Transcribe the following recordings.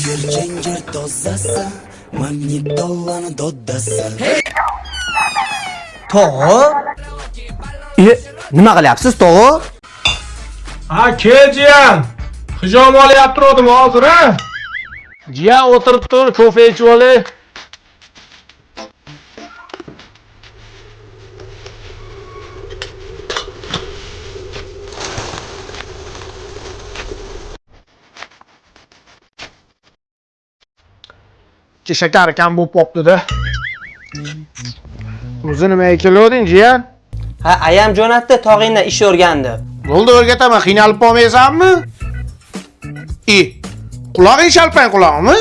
Zinger tozasi, magnitolani doddasi. Tog'i? Nima qilyapsiz, tog'i? Ha, kel jiyan. Hijom olyapti turdim hozir, ha? Jiyan o'tirib tur, kofe ichib olay. Shakar kam bo'lib qopti-da. O'zi nimaga kelding, jiyan? Ha, ayam jo'natdi, tog'ingdan ish o'rgandi. Bo'ldi, o'rgataman, qiynalib qolmaysanmi? Qulog'ing shalpang qulog'imi?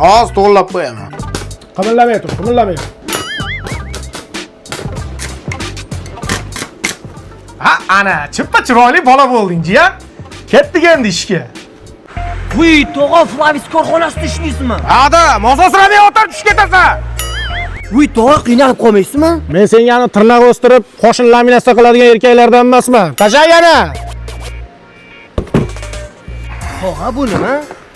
Hozir to'g'rilab qo'yaman. Qimillamay tur, qimillamay. Ha, ana, chippa chiroyli bola bo'lding, jiyan. Ketdik endi ishga. Voy, tog'a, Flavis korxonasida ishlaysizmi? Hada, mososramay o'tirib tushib ketasan. Voy, tog'a, qiynalib qolmaysizmi? Men sengani tirnoq o'stirib, qo'shin laminatsiya qiladigan erkaklardan emasman. Tasha yana. Tog'a, bu nima?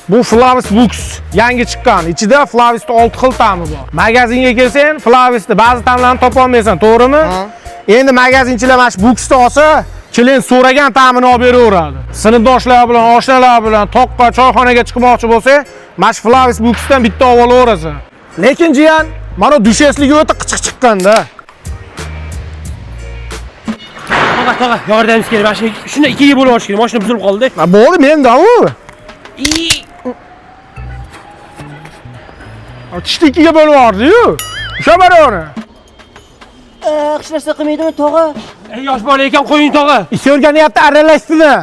Bu Flavis Bux yangi chiqqan. Ichida Flavisning 6 xil ta'mi bor. Magazinga kelsang, Flavisni ba'zi ta'mlarni topa olmaysan, to'g'rimi? Endi magazinchilar mana shu Buxni olsa, kelin so'ragan ta'mini olib beraveradi. Sinfdoshlar bilan, oshnalar bilan toqqa, choyxonaga chiqmoqchi bo'lsa, mana shu Flavis Buxdan bitta olib olaverasan. Lekin jiyan, mana dushesligi o'ta qichiq chiqqanda. Tog'a, yordamimiz kerak. Mana shuni ikkiga bo'lib olish kerak. Mashina buzilib qoldi. Bo'ldi, menda-ku. Tishni ikkiga bo'lib yubordi-yu. O'sha baroni. Hech narsa qilmaydimi, tog'a? Yosh bola ekan, qo'ying tog'a. Ish o'rganyapti, aralashdimi?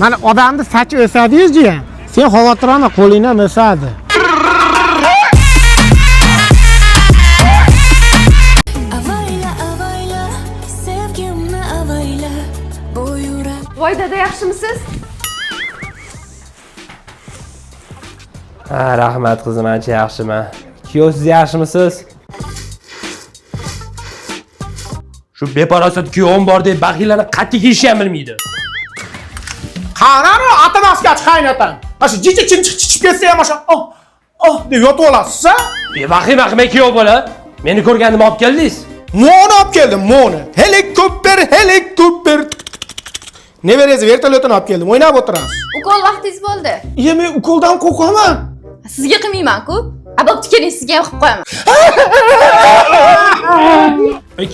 Mana odamni sachi o'sadi-yu, jiyan. Sen xavotir olma, qo'lingdan o'sadi. Voy dada, yaxshimisiz? Ha, rahmat qizim, ancha yaxshiman. Kuyov, siz yaxshimisiz? Shu beparosat kuyovim bor deb baxillarni qattiq yeyishni ham bilmaydi. Qanaro atamaska qaynatan. Mana shu chichib ketsa ham o'sha deb yotib olasiz-a? Vahima qilmay kuyov bola. Meni ko'rganimni olib keldingiz. Moni olib keldim, moni. Helikopter. Nevarasi vertolyotini olib keldim. O'ynab o'tirasiz. Ukol vaqtingiz bo'ldi. Men ukoldan qo'rqaman. Sizga qilmayman-ku. Bo'pti, keling, sizga ham qilib qo'yaman.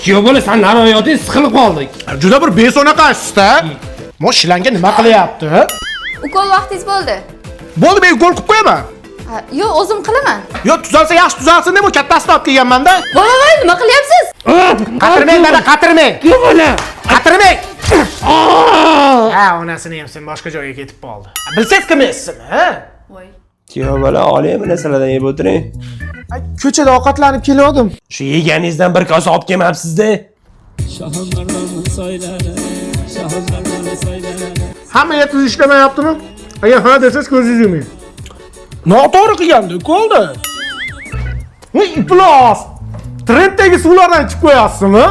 Kuyov bola, sen naroyoting siqilib qoldik. Juda bir besonaqasiz-da. Moshilanga nima qilyapti? Ukol vaqtingiz bo'ldi. Bo'ldi, men ukol qilib qo'yaman. Yo'q, o'zim qilaman. Yo'q, tuzalsa yaxshi tuzalsin deb kattasini olib kelganman-da. Voy, nima qilyapsiz? Qatirmang, dada, qatirmang. Kuyov bola. Qatirmang. Ha, onasini ham sen boshqa joyga ketib qoldi. Bilsangiz qilmaysizmi, ha? Voy. Kuyov bola, oling, bu narsalardan yeb o'tiring. Ko'chada ovqatlanib kelgandim. Shu yeganingizdan bir kosa olib kelmabsiz-da. Hamma tuz ishlamayaptimi? Agar ha desangiz ko'zingizni yuming. Noto'g'ri qilganda ukoldi. Voy, iflos. Trenddagi suvlardan ichib qo'yasizmi?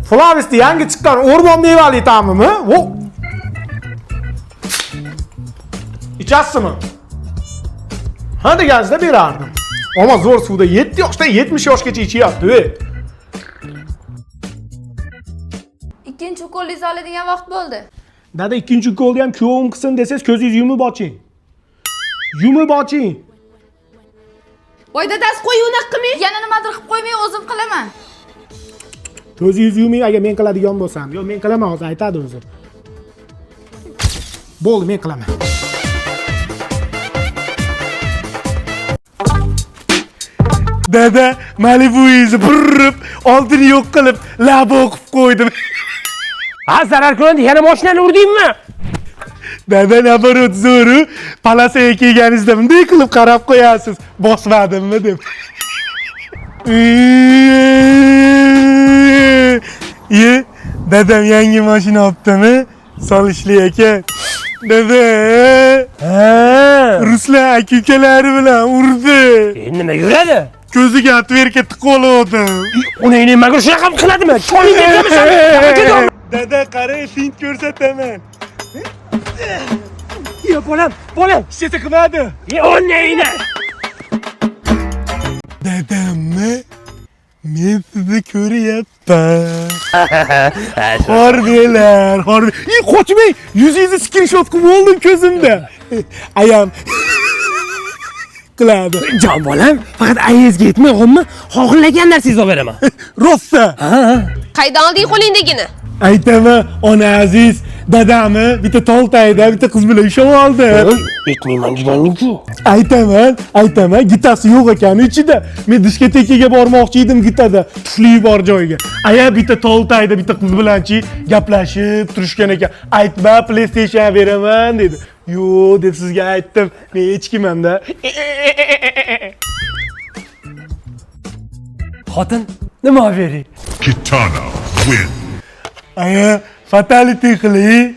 Flavisda yangi chiqqan o'rmon mevali ta'mimi? Vo. Ichasizmi? Ha deganingizda berardim. Ammo zo'r suvda 7 yoshdan 70 yoshgacha ichyapti. Ikkinchi ukolingiz oladigan vaqt bo'ldi. Dada, ikkinchi ukolni ham kuyovim qilsin desangiz ko'zingizni yumib oching. Yumib oching. Voy dadasi, qo'y, unaqa qilmang. Yana nimadir qilib qo'ymay, o'zim qilaman. Ko'zingizni yuming agar men qiladigan bo'lsam. Yo'q, men qilaman, hozir aytadi o'zi. Bo'ldi, men qilaman. Dada, Malibu'ingizni burib, oldini yo'q qilib, lab o'qib qo'ydim. Ha, zarar ko'rdi, yana mashinani urdingmi? Dada, nabarot zo'ru, palasaga kelganingizda bunday qilib qarab qo'yasiz. Bosmadimmi deb. Dadam yangi mashina olibdimi? Solishli ekan. Dada. Ruslan aka-ukalari bilan urdi. Endi nima yuradi? Ko'ziga atverka tiqoldim. Uni nimaga shunaqa qiladimi? Cho'ling deb Dada, qarang, fint ko'rsataman. Ya bolam, hech narsa qilmadi. O'ynaydi. Dadammi? Men sizni ko'ryapman. Harbiyalar. Qochmang. Yuzingizni screenshot qilib oldim ko'zimda. Ayam qiladi. Jon bolam, faqat ayezga yetmay qolma, xohlagan narsangizni olib beraman. Rosta. Qaydan olding qo'lingdagini? Aytaman, ona aziz, dadamni bitta toltayda bitta qiz bilan ushlab oldi. Aytmayman deganingku. Aytaman, gitasi yo'q ekan ichida. Men diskotekaga bormoqchi edim gitada, tufli bor joyga. Aya bitta toltayda bitta qiz bilanchi gaplashib turishgan ekan. Aytma, PlayStation beraman dedi. Yo'q deb sizga aytdim. Men hech kimman-da. Xotin, nima olib bering? Kitana win. Aya, fatality qiling.